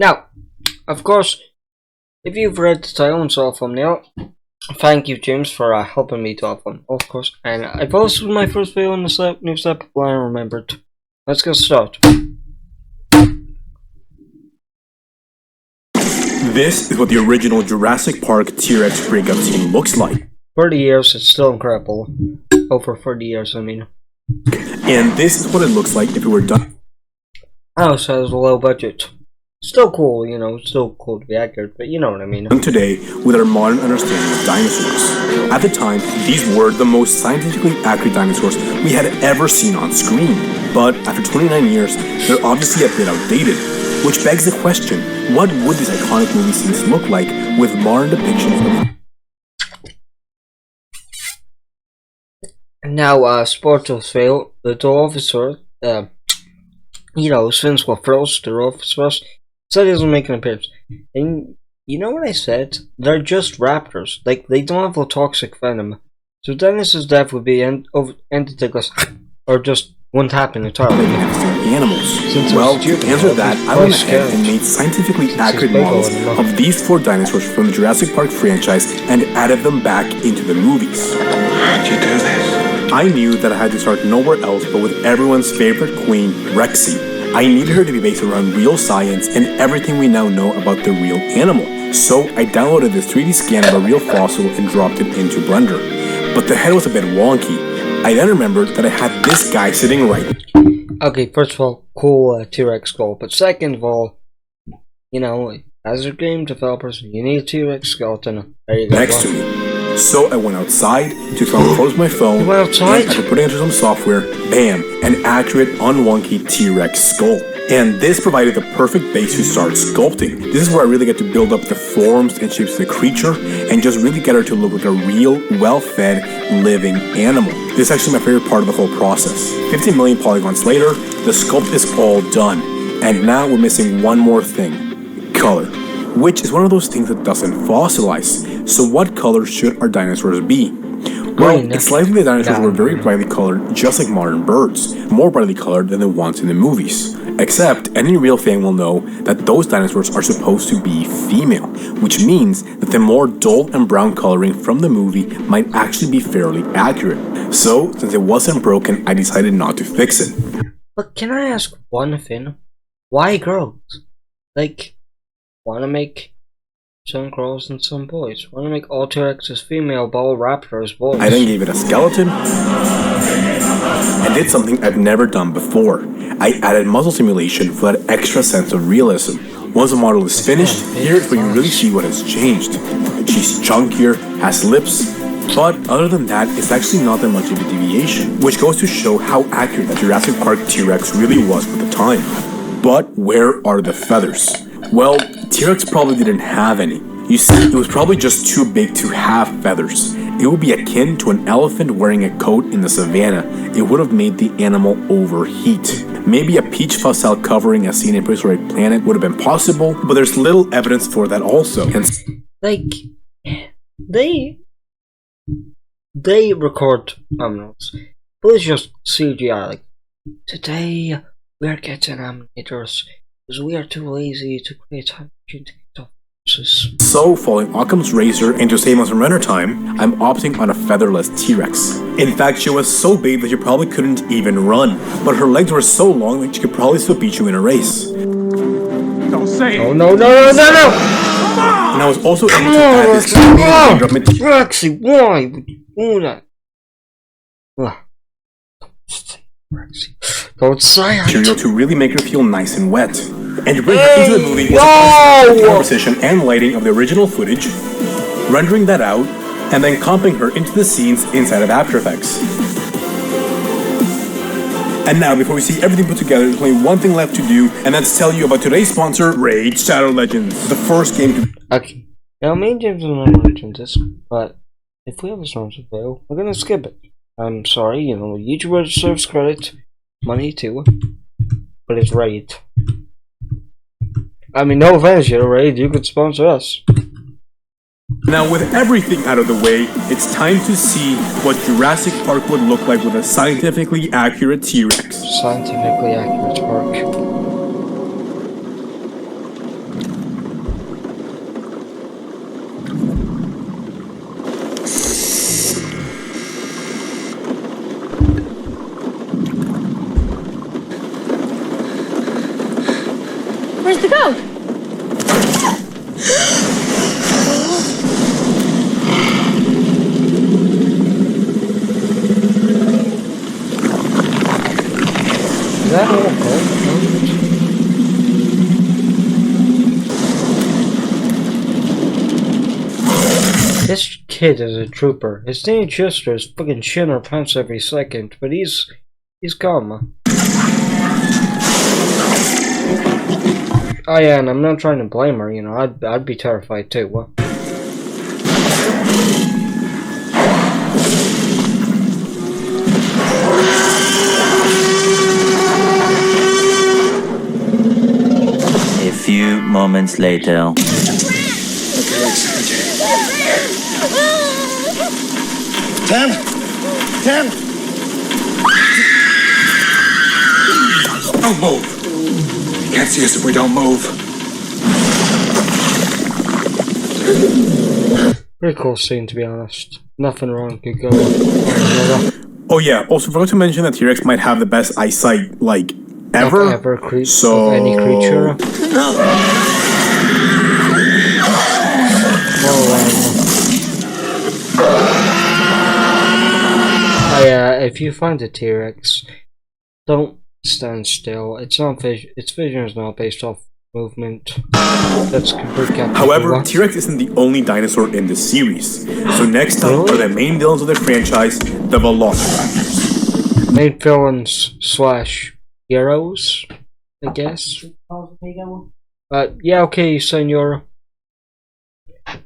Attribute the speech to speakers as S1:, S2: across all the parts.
S1: Now, of course, if you've read the title and saw a thumbnail, thank you, James, for helping me to have one, of course. And I posted my first video on the new step, but I remembered. Let's get started.
S2: This is what the original Jurassic Park T-Rex breakout scene looks like.
S1: 30 years, it's still incredible. Over 30 years, I mean.
S2: And this is what it looks like if it were done.
S1: Oh, so it was a low budget. Still cool, you know, still cool to be accurate, but you know what I mean.
S2: Today, with our modern understanding of dinosaurs. At the time, these were the most scientifically accurate dinosaurs we had ever seen on screen. But after 29 years, they're obviously a bit outdated. Which begs the question, what would these iconic movie scenes look like with modern depictions of...
S1: Now, sports fail, the door officer, since we're first, the officers, said he doesn't make an appearance. And you know what I said? They're just raptors. Like, they don't have a toxic venom. So Dennis's death would be ended like or just won't happen entirely.
S2: Animals. Well, to answer that, I went ahead and made scientifically accurate models of these 4 dinosaurs from the Jurassic Park franchise and added them back into the movies.
S3: How'd you do this?
S2: I knew that I had to start nowhere else but with everyone's favorite queen, Rexy. I needed her to be based around real science and everything we now know about the real animal. So I downloaded this 3D scan of a real fossil and dropped it into Blender. But the head was a bit wonky. I then remembered that I had this guy sitting right.
S1: Okay, first of all, cool T-Rex skull. But second of all, as a game developers, you need a T-Rex skeleton. There you go.
S2: Next to me. So I went outside to try and close my phone.
S1: You went outside?
S2: And after putting into some software, bam, an accurate, unwonky T-Rex skull. And this provided the perfect base to start sculpting. This is where I really get to build up the forms and shapes of the creature and just really get her to look like a real, well-fed, living animal. This is actually my favorite part of the whole process. 15 million polygons later, the sculpt is all done. And now we're missing one more thing. Color. Which is one of those things that doesn't fossilize. So what color should our dinosaurs be? Well, it's likely the dinosaurs were very brightly colored, just like modern birds. More brightly colored than the ones in the movies. Except, any real fan will know that those dinosaurs are supposed to be female, which means that the more dull and brown coloring from the movie might actually be fairly accurate. So, since it wasn't broken, I decided not to fix it.
S1: But can I ask one thing? Why girls? Like, wanna make some girls and some boys? Wanna make all T-Rexes female, but all raptors boys?
S2: I then gave it a skeleton. I did something I've never done before. I added muscle simulation for that extra sense of realism. Once the model is finished, here's where you really see what has changed. She's chunkier, has lips, but other than that, it's actually not that much of a deviation, which goes to show how accurate the Jurassic Park T-Rex really was at the time. But where are the feathers? Well, T-Rex probably didn't have any. You see, it was probably just too big to have feathers. It would be akin to an elephant wearing a coat in the savannah. It would have made the animal overheat. Maybe a peach fossil covering a seen in prehistoric planet would have been possible, but there's little evidence for that also. Hence,
S1: they record thumbnails, but it's just CGI. Like, today we're getting animators because we are too lazy to create animation.
S2: So, following Occam's razor and to save on some render time, I'm opting on a featherless T-Rex. In fact, she was so big that she probably couldn't even run, but her legs were so long that she could probably still beat you in a race.
S3: Don't say it.
S1: Oh no!
S2: And I was also able to add this
S1: Rexy, why would you do that? Don't say it.
S2: Material to really make her feel nice and wet. And to bring her into the movie was a composition and lighting of the original footage, rendering that out, and then comping her into the scenes inside of After Effects. And now, before we see everything put together, there's only one thing left to do, and that's tell you about today's sponsor, Raid Shadow Legends, the first game to...
S1: Okay, now me and James will not mention this, but if we have a sponsor video, we're gonna skip it. I'm sorry, YouTuber deserves credit, money too, but it's Raid. I mean, no offense, Raid, you could sponsor us.
S2: Now, with everything out of the way, it's time to see what Jurassic Park would look like with a scientifically accurate T-Rex.
S1: Scientifically accurate park.
S4: Where's the goat?
S1: Is that all gold? This kid is a trooper. His teenage sister is fucking shitting her pants every second, but he's calm. Oh yeah, and I'm not trying to blame her, you know, I'd be terrified too. What?
S5: A few moments later.
S3: Tim! Don't move. You can't see us if we don't move.
S1: Pretty cool scene, to be honest. Nothing wrong could go on.
S2: Oh yeah, also forgot to mention that T-Rex might have the best eyesight, like, ever.
S1: Like ever
S2: So...
S1: of any creature. If you find a T-Rex, don't stand still. Its vision is not based off movement. That's complete.
S2: However, T-Rex isn't the only dinosaur in the series. So next up are the main villains of the franchise, the Velociraptors.
S1: Main villains / heroes, I guess. Yeah, okay, senor.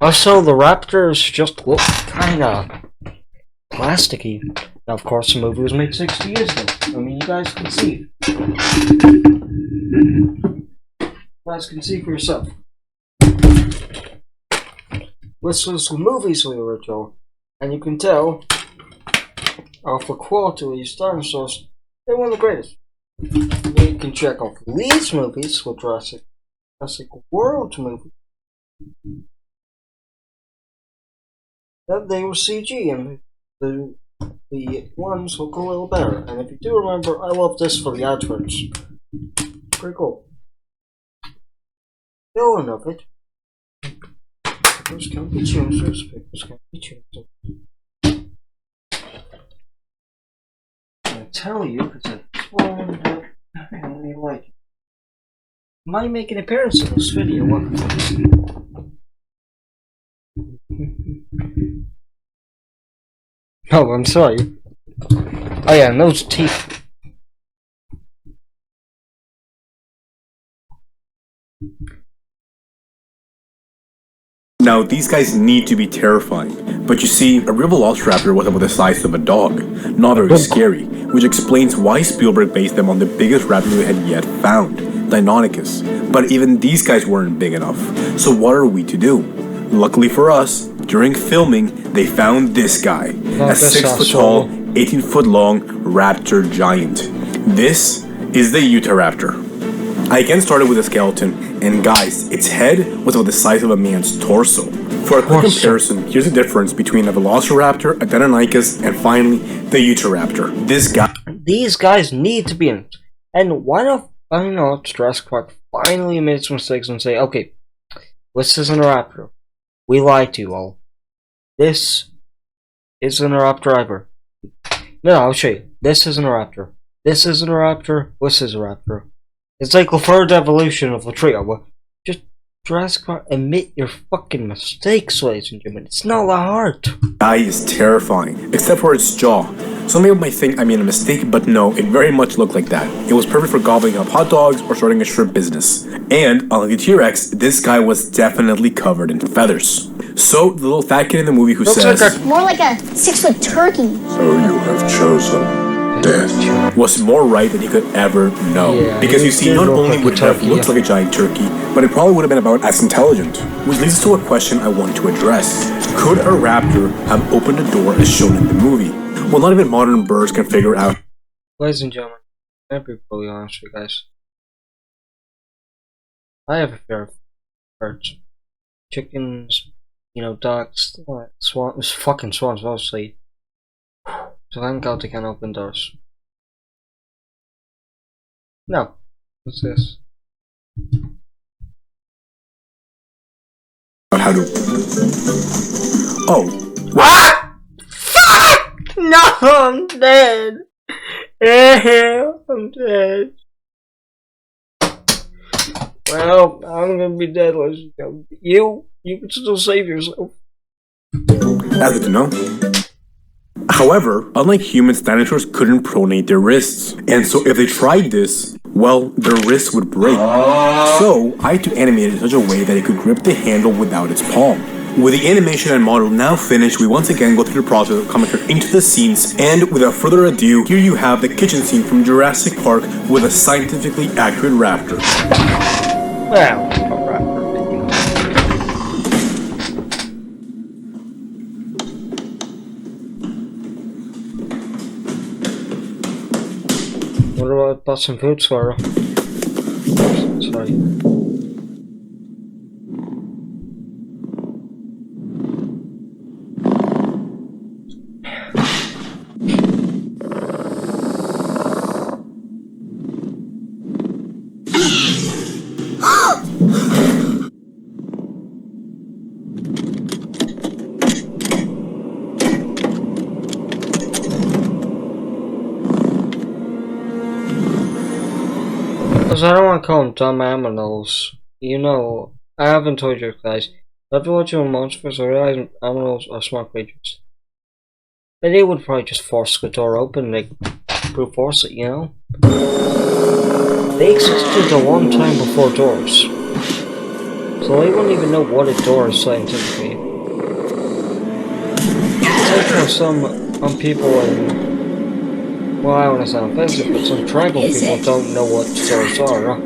S1: Also, the raptors just look kinda plasticky. Now, of course, the movie was made 60 years ago. I mean, you guys can see. You guys can see for yourself. This was the movies we original, and you can tell off the quality of these dinosaurs, they're one of the greatest. You can check off these movies with Jurassic World movies. That they were CG, and the ones look a little better. And if you do remember, I love this for the adverts. Pretty cool. Villain of it. Papers can't be choosers. Papers can't be choosers. I tell you, because I swallowed up. I really like it. Might make an appearance in this video. Oh, I'm sorry. Oh yeah, and those teeth.
S2: Now, these guys need to be terrifying, but you see, a real velociraptor was about the size of a dog, not very scary, which explains why Spielberg based them on the biggest raptor we had yet found, Deinonychus. But even these guys weren't big enough, so what are we to do? Luckily for us, during filming, they found this guy, a 6-foot-tall, 18-foot-long raptor giant. This is the Utahraptor. I again started with a skeleton, and guys, its head was about the size of a man's torso. For a quick comparison, here's the difference between a Velociraptor, a Deinonychus, and finally, the Utahraptor.
S1: These guys need to be in it. And why not Jurassic Park finally made its mistakes and say, okay, this isn't a raptor. We lied to you all. This isn't a raptor either. No, I'll show you. This isn't a raptor. This isn't a raptor. This is a raptor. It's like the third evolution of the trio. Just Jurassic Park, admit your fucking mistakes, ladies and gentlemen. It's not that hard.
S2: Guy is terrifying, except for its jaw. Some people might think I made a mistake, but no, it very much looked like that. It was perfect for gobbling up hot dogs or starting a shrimp business. And, unlike the T-Rex, this guy was definitely covered in feathers. So, the little fat kid in the movie who says,
S4: more like a 6-foot turkey.
S3: So you have chosen death.
S2: Was more right than he could ever know.
S1: Yeah,
S2: because you see, not only would it have
S1: turkey,
S2: looked like a giant turkey, but it probably would have been about as intelligent. Which leads us to a question I want to address. Could a raptor have opened a door as shown in the movie? Well, not even modern birds can figure out.
S1: Ladies and gentlemen, I'll be fully honest with you guys. I have a fear of birds. Chickens, you know, ducks, swans, fucking swans, obviously. So thank God they can't open doors. No. What's this?
S2: out how to... Oh. Well,
S1: Ah! Fuck! No, I'm dead. I'm dead. Well, I'm gonna be dead, ladies and gentlemen. You can still save yourself.
S2: that's good to know. However, unlike humans, dinosaurs couldn't pronate their wrists. And so if they tried this, well, their wrists would break. So I had to animate it in such a way that it could grip the handle without its palm. With the animation and model now finished, we once again go through the process of coming into the scenes, and without further ado, here you have the kitchen scene from Jurassic Park with a scientifically accurate raptor.
S1: Well, a raptor. What about some food, Sora? Sorry. Because I don't want to call them dumb aminals. You know, I haven't told you guys. After watching Monsters, I realized aminals are smart creatures. But they would probably just force the door open, like, brute force it, you know? They existed a long time before doors. So they wouldn't even know what a door is scientifically. It's like for some people in... Well, I don't want to sound offensive, but some tribal people don't know what doors are, huh?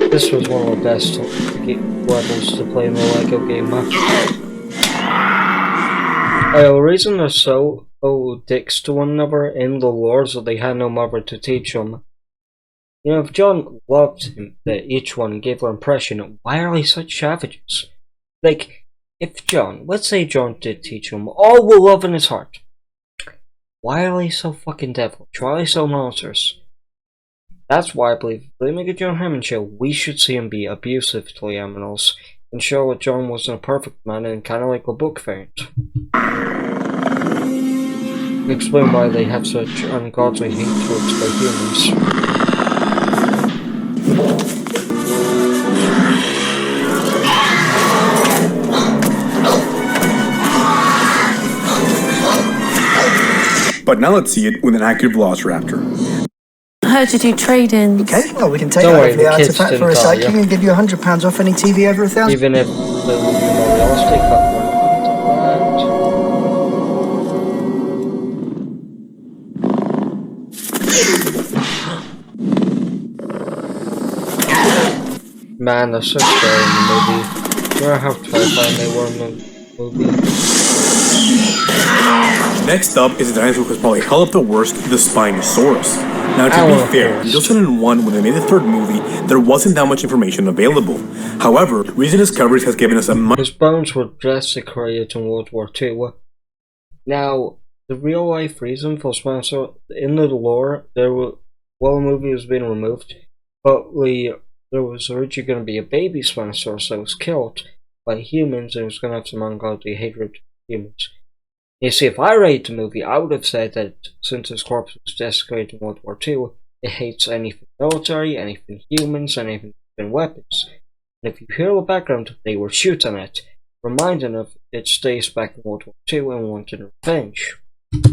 S1: This was one of the best levels to play in the Lego game, huh? The reason they're so dicks to one another in the lore is that they had no mother to teach them. You know, if John loved each one and gave their impression, why are they such savages? Like, if John, let's say John did teach them all with love in his heart, why are they so fucking devilish? Why are they so monsters? That's why I believe if they make a John Hammond show, we should see him be abusive to the animals and show that John wasn't a perfect man and kind of like a book variant. Explain why they have such ungodly hate towards the humans.
S2: But now let's see it with an accurate Velociraptor.
S6: I heard you do trade-ins.
S7: Okay, well, we can take
S1: Don't
S7: that
S1: worry,
S7: over the
S1: the kids
S7: artifact
S1: didn't
S7: for
S1: call
S7: recycling
S1: you.
S7: and give you £100 off any TV over 1,000.
S1: Even if they would be more realistic, man, they're so scary in the movie. You know how terrifying they were in the movie.
S2: Next up is a dinosaur who's probably hell up the worst, the Spinosaurus. Now, to be fair, in 2001, when they made the third movie, there wasn't that much information available. However, recent discoveries has given us a much...
S1: His bones were desecrated in World War II. Now, the real life reason for Spinosaurus, in the lore, the movie was being removed, but there was originally going to be a baby Spinosaurus that was killed by humans and was going to have some ungodly hatred to humans. You see, if I read the movie, I would have said that since his corpse was desecrated in World War II, it hates anything military, anything humans, anything weapons. And if you hear the background, they were shooting it, reminding of it stays back in World War II and wanted revenge.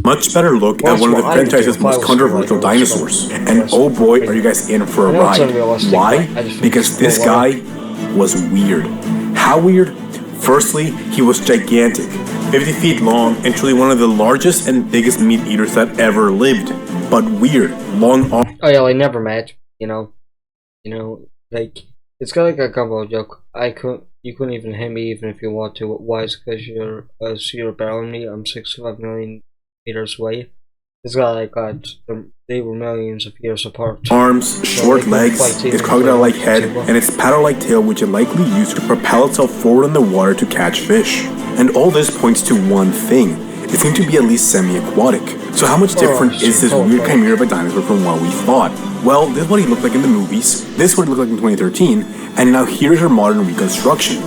S2: Much better look at one of the franchise's most controversial dinosaurs. And oh boy, are you guys in for a ride. Why? Because this guy was weird. How weird? Firstly, he was gigantic, 50 feet long, and truly one of the largest and biggest meat eaters that ever lived. But weird, long arms.
S1: Oh yeah, I never met, you know, like, it's got like a gumbo joke. You couldn't even hit me even if you want to. Why? Is because you're better than me. I'm 65 million meters away. It's got like they were millions of years apart.
S2: Arms, short legs, its crocodile-like head, and its paddle-like tail, which it likely used to propel itself forward in the water to catch fish. And all this points to one thing. It seemed to be at least semi-aquatic. So how much different is this weird chimera of a dinosaur from what we thought? Well, this is what he looked like in the movies, this is what he looked like in 2013, and now here's her modern reconstruction.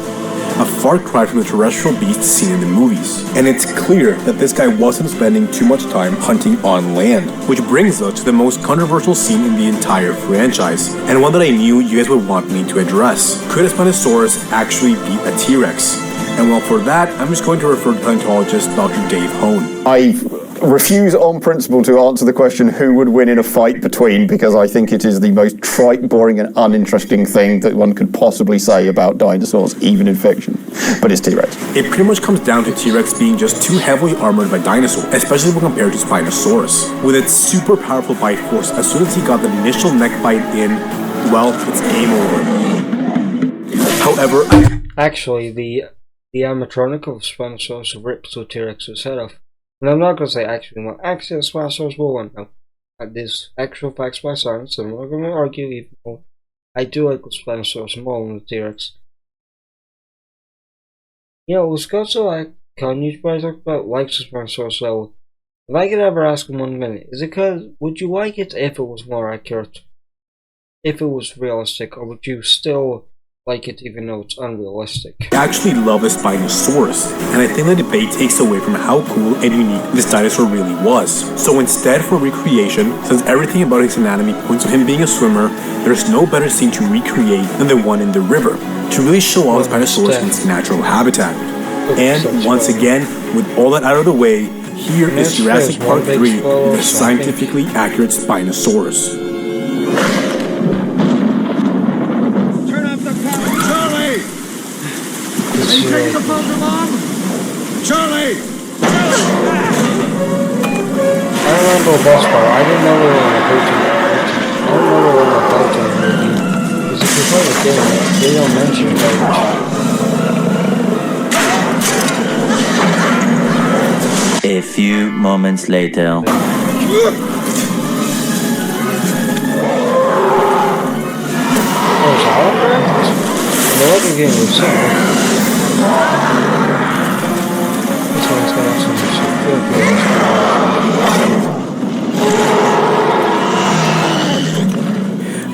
S2: A far cry from the terrestrial beast seen in the movies. And it's clear that this guy wasn't spending too much time hunting on land. Which brings us to the most controversial scene in the entire franchise, and one that I knew you guys would want me to address. Could a Spinosaurus actually beat a T-Rex? And well, for that, I'm just going to refer to paleontologist Dr. Dave Hone.
S8: I refuse on principle to answer the question who would win in a fight between, because I think it is the most trite, boring and uninteresting thing that one could possibly say about dinosaurs, even in fiction. But it's T-Rex.
S2: It pretty much comes down to T-Rex being just too heavily armored by dinosaurs, especially when compared to Spinosaurus. With its super powerful bite force, as soon as he got the initial neck bite in, well, it's game over. However,
S1: actually, the animatronic of Spinosaurus rips the T-Rex's head off. And I'm not going to say actually, well, actually, Spinosaurus will win. No, this actual facts by science, and I'm not going to argue even though I do like the Spinosaurus more than the T-Rex. Let's go to like, can you guys talk about likes the Spinosaurus level? If I could ever ask in 1 minute, is it because, would you like it if it was more accurate? If it was realistic, or would you still like it even though it's unrealistic?
S2: I actually love the Spinosaurus, and I think the debate takes away from how cool and unique this dinosaur really was. So instead, for recreation, since everything about his anatomy points to him being a swimmer, there's no better scene to recreate than the one in the river, to really show off the Spinosaurus in its natural habitat. And once again, with all that out of the way, here is Jurassic Park 3 with a scientifically accurate Spinosaurus.
S3: Are you taking the program on? Charlie!
S1: I remember the best part. I didn't know they were on a boat. I don't know they were on a boat in the movie. Because if you play the game, they don't mention boats.
S5: A few moments later.
S1: Oh, it's holograms? The other game was so. This one's got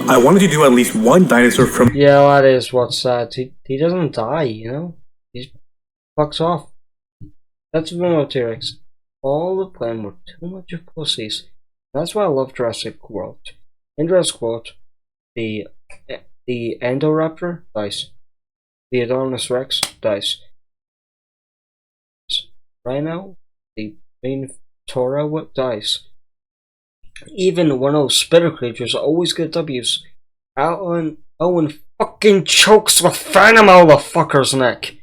S2: I wanted to do at least one dinosaur from.
S1: Yeah, that is what's sad. He doesn't die, He fucks off. That's the T-Rex. All the plan were too much of pussies. That's why I love Jurassic World. In Jurassic World, the Endoraptor dies. The Adonis Rex dies. Rhino, the main Tora dies. Even one of those spitter creatures always get W's. Owen fucking chokes the phantom out of the fucker's neck.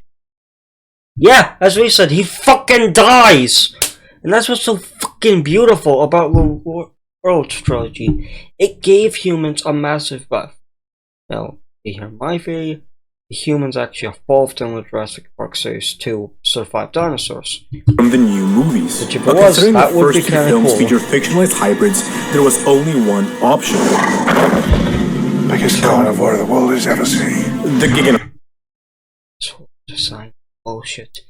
S1: Yeah, as we said, he fucking dies! And that's what's so fucking beautiful about the World Trilogy. It gave humans a massive buff. Now, you hear my theory, the humans actually evolved in the Jurassic Park series to survive dinosaurs.
S2: From the new movies.
S1: Which if
S2: But
S1: it was,
S2: considering
S1: that
S2: the
S1: would be
S2: first two
S1: kinda
S2: films
S1: cool.
S2: feature fictionalized hybrids, there was only one option.
S3: Biggest carnivore the world has ever seen.
S2: The Gigan.
S1: So, design bullshit.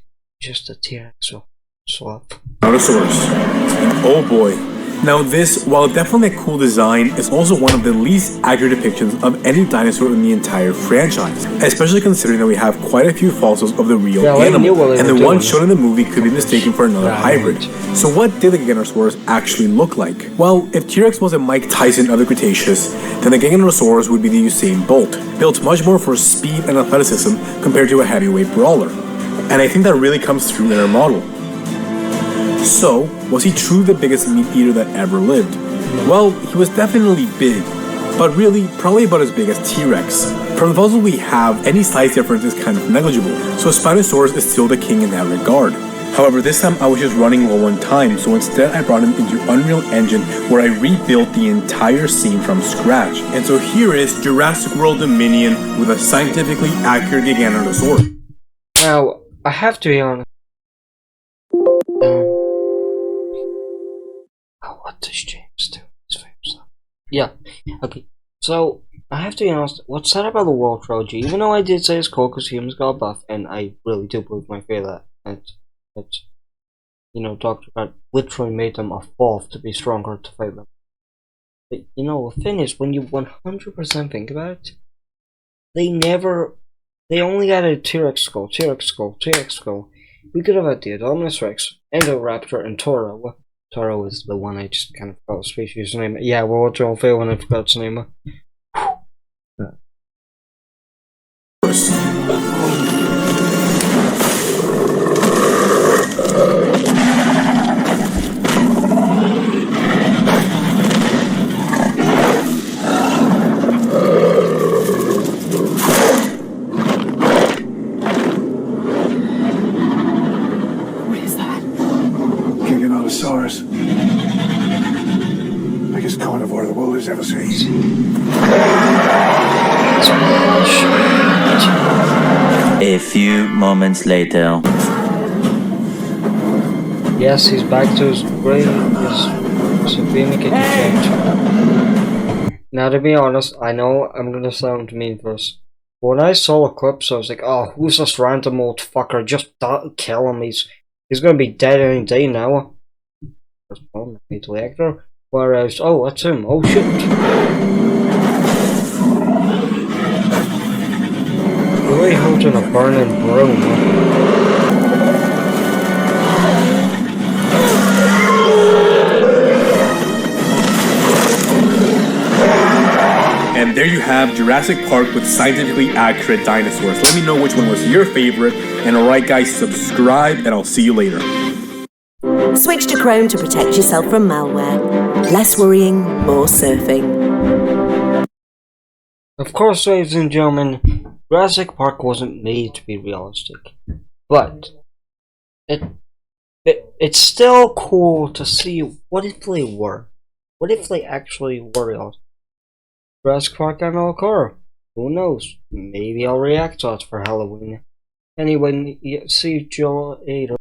S1: Just a T-Rex or swap.
S2: Dinosaurs. And oh boy. Now this, while definitely a cool design, is also one of the least accurate depictions of any dinosaur in the entire franchise. Especially considering that we have quite a few fossils of the real animal, and the one shown in the movie could be mistaken for another hybrid. So what did the Giganotosaurus actually look like? Well, if T-Rex was a Mike Tyson of the Cretaceous, then the Giganotosaurus would be the Usain Bolt, built much more for speed and athleticism compared to a heavyweight brawler. And I think that really comes through in our model. So, was he truly the biggest meat eater that ever lived? Well, he was definitely big, but really, probably about as big as T-Rex. From the fossil we have, any size difference is kind of negligible, so Spinosaurus is still the king in that regard. However, this time I was just running low on time, so instead I brought him into Unreal Engine, where I rebuilt the entire scene from scratch. And so here is Jurassic World Dominion with a scientifically accurate Giganotosaurus.
S1: Now, I have to be honest. What does James do? His favorite stuff. Yeah, okay. So, I have to be honest, what's sad about the World Trilogy, even though I did say it's cool because humans got a buff, and I really do believe my fear that Dr. Grant literally made them evolve to be stronger to fight them. But the thing is, when you 100% think about it, they only added T-Rex skull, T-Rex skull, T-Rex skull. We could have had the Indominus Rex, Indoraptor, and Toro. Well, Toro is the one I just kind of forgot the species name. Yeah, well, what's your fail when I forgot its name?
S3: Dinosaurs. Biggest carnivore the world has ever seen.
S5: A few moments later.
S1: Yes, he's back to his great, his supreme kicking change. Now, to be honest, I know I'm gonna sound mean for this. When I saw the clips, I was like, oh, who's this random old fucker? Just kill him. He's gonna be dead any day now. The actor. Whereas, oh, that's him. Oh shit. Really holding a burning broom.
S2: And there you have Jurassic Park with scientifically accurate dinosaurs. Let me know which one was your favorite. And alright guys, subscribe and I'll see you later.
S9: Switch to Chrome to protect yourself from malware. Less worrying, more surfing.
S1: Of course, ladies and gentlemen, Jurassic Park wasn't made to be realistic. But it's still cool to see what if they were. What if they actually were realistic? Jurassic Park and occur. Who knows? Maybe I'll react to it for Halloween. Anyway, see you later.